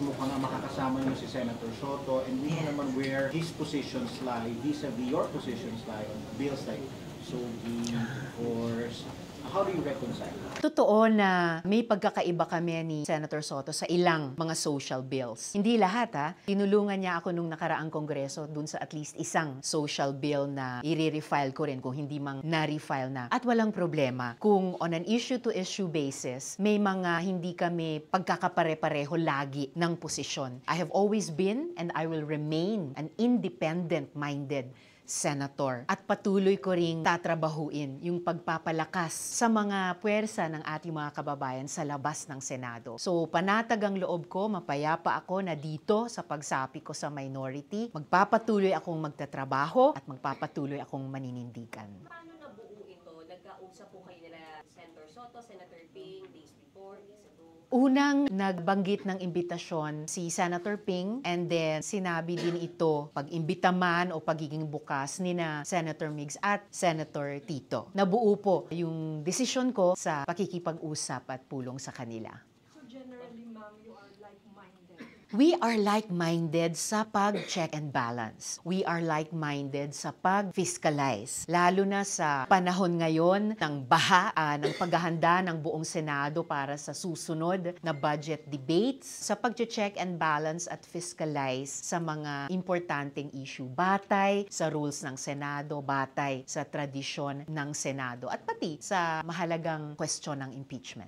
mismo ka nga makakasama niyo si Senator Soto, and we know naman where his positions lie vis-a-vis your positions lie on bills like SOGI, Force. How do you reconcile? Totoo na may pagkakaiba kami ni Senator Soto sa ilang mga social bills. Hindi lahat ha. Tinulungan niya ako nung nakaraang kongreso dun sa at least isang social bill na i-refile ko rin kung hindi mang na-refile na. At walang problema. Kung on an issue-to-issue basis, may mga hindi kami pagkakapare-pareho lagi ng posisyon. I have always been and I will remain an independent-minded senator. At patuloy ko ring tatrabahuin yung pagpapalakas sa mga puwersa ng ating mga kababayan sa labas ng Senado. So, panatag ang loob ko, mapayapa ako na dito sa pagsapi ko sa minority, magpapatuloy akong magtatrabaho at magpapatuloy akong maninindigan. Paano nabuo ito? Nagkausap po kayo nila Senator Soto, Senator Ping, days before, days ago? Unang nagbanggit ng imbitasyon si Senator Ping, and then sinabi din ito pag-imbita man o pagiging bukas ni na Senator Migs at Senator Tito. Nabuo po yung desisyon ko sa pakikipag-usap at pulong sa kanila. So generally, ma'am, you are like-minded. We are like-minded sa pag-check and balance. We are like-minded sa pag-fiscalize. Lalo na sa panahon ngayon ng baha, ng paghahanda ng buong Senado para sa susunod na budget debates, sa pag-check and balance at fiscalize sa mga importanteng issue. Batay sa rules ng Senado, batay sa tradisyon ng Senado, at pati sa mahalagang kwestiyon ng impeachment.